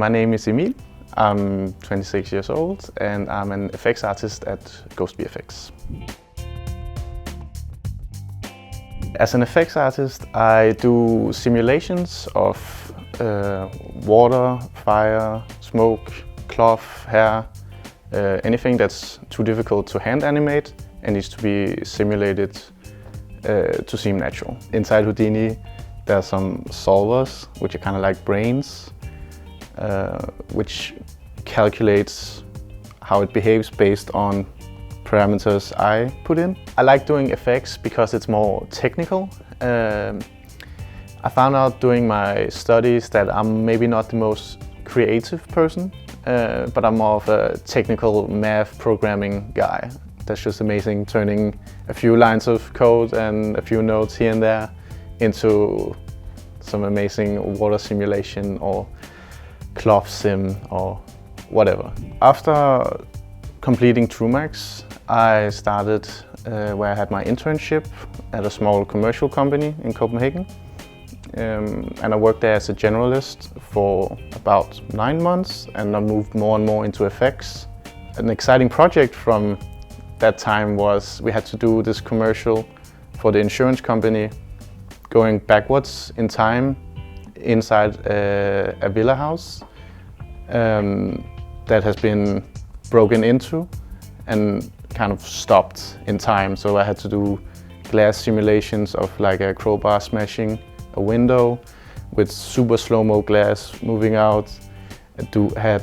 My name is Emil. I'm 26 years old and I'm an effects artist at Ghost VFX. As an effects artist, I do simulations of water, fire, smoke, cloth, hair, anything that's too difficult to hand animate and needs to be simulated to seem natural. Inside Houdini, there are some solvers, which are kind of like brains, which calculates how it behaves based on parameters I put in. I like doing effects because it's more technical. I found out during my studies that I'm maybe not the most creative person, but I'm more of a technical math programming guy. That's just amazing, turning a few lines of code and a few notes here and there into some amazing water simulation or cloth sim or whatever. After completing TrueMax, I started where I had my internship at a small commercial company in Copenhagen. And I worked there as a generalist for about 9 months, and I moved more and more into effects. An exciting project from that time was we had to do this commercial for the insurance company going backwards in time inside a villa house that has been broken into and kind of stopped in time. So I had to do glass simulations of like a crowbar smashing a window with super slow-mo glass moving out. Had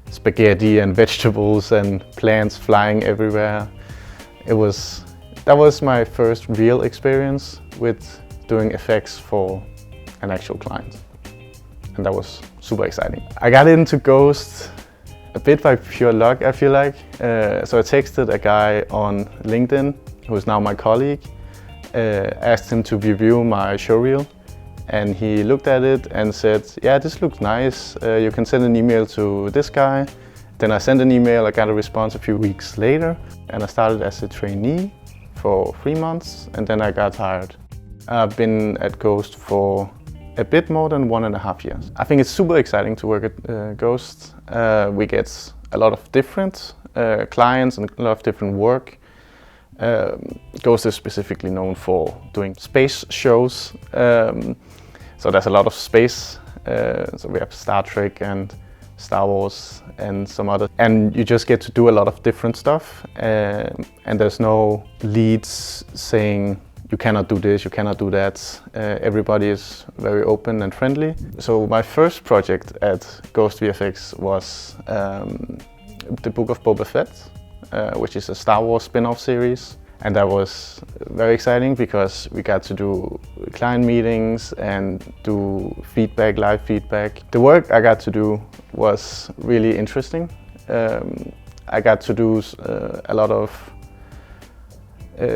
spaghetti and vegetables and plants flying everywhere. That was my first real experience with doing effects for an actual client, and that was super exciting. I got into Ghost a bit by pure luck, I feel like. So I texted a guy on LinkedIn, who is now my colleague, asked him to review my showreel, and he looked at it and said, yeah, this looks nice, you can send an email to this guy. Then I sent an email, I got a response a few weeks later, and I started as a trainee for 3 months, and then I got hired. I've been at Ghost for a bit more than 1.5 years. I think it's super exciting to work at Ghost. We get a lot of different clients and a lot of different work. Ghost is specifically known for doing space shows, so there's a lot of space. So we have Star Trek and Star Wars and some other, and you just get to do a lot of different stuff, and there's no leads saying you cannot do this, you cannot do that. Everybody is very open and friendly. So my first project at Ghost VFX was the Book of Boba Fett, which is a Star Wars spin-off series. And that was very exciting because we got to do client meetings and do feedback, live feedback. The work I got to do was really interesting. I got to do a lot of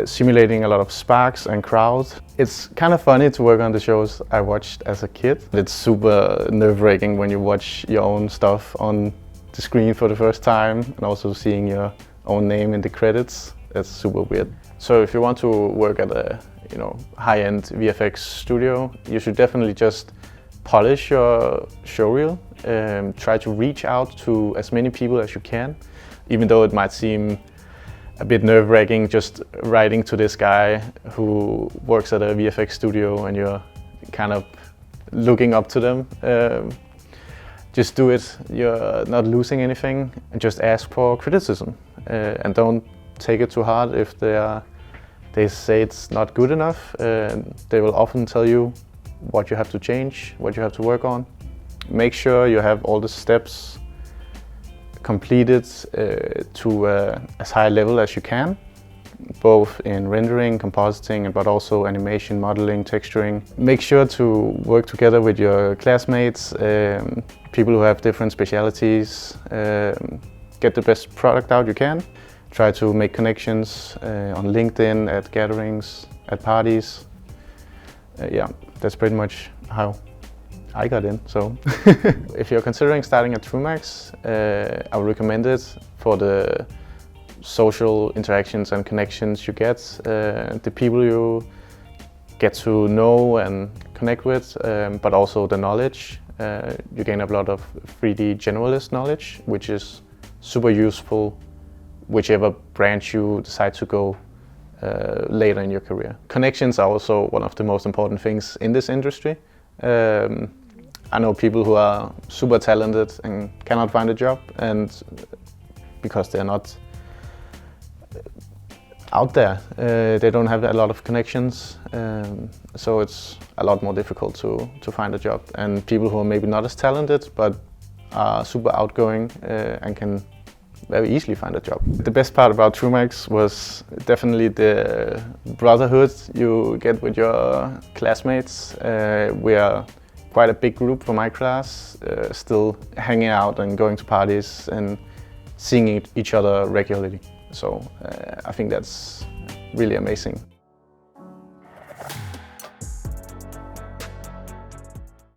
simulating a lot of sparks and crowd. It's kind of funny to work on the shows I watched as a kid. It's super nerve-wracking when you watch your own stuff on the screen for the first time and also seeing your own name in the credits. That's super weird. So if you want to work at a high-end VFX studio, you should definitely just polish your showreel. Try to reach out to as many people as you can, even though it might seem a bit nerve-wracking just writing to this guy who works at a VFX studio and you're kind of looking up to them. Just do it. You're not losing anything, and just ask for criticism and don't take it too hard if they say it's not good enough. They will often tell you what you have to change, what you have to work on. Make sure you have all the steps completed to as high level as you can, both in rendering, compositing, but also animation, modeling, texturing. Make sure to work together with your classmates, people who have different specialities. Get the best product out you can. Try to make connections on LinkedIn, at gatherings, at parties. Yeah, that's pretty much how I got in. So if you're considering starting at TrueMax, I would recommend it for the social interactions and connections you get, the people you get to know and connect with, but also the knowledge. You gain a lot of 3D generalist knowledge, which is super useful whichever branch you decide to go later in your career. Connections are also one of the most important things in this industry. I know people who are super talented and cannot find a job, and because they're not out there, they don't have a lot of connections, so it's a lot more difficult to find a job. And people who are maybe not as talented but are super outgoing and can very easily find a job. The best part about TrueMax was definitely the brotherhood you get with your classmates. We are quite a big group for my class, still hanging out and going to parties and seeing each other regularly. So I think that's really amazing.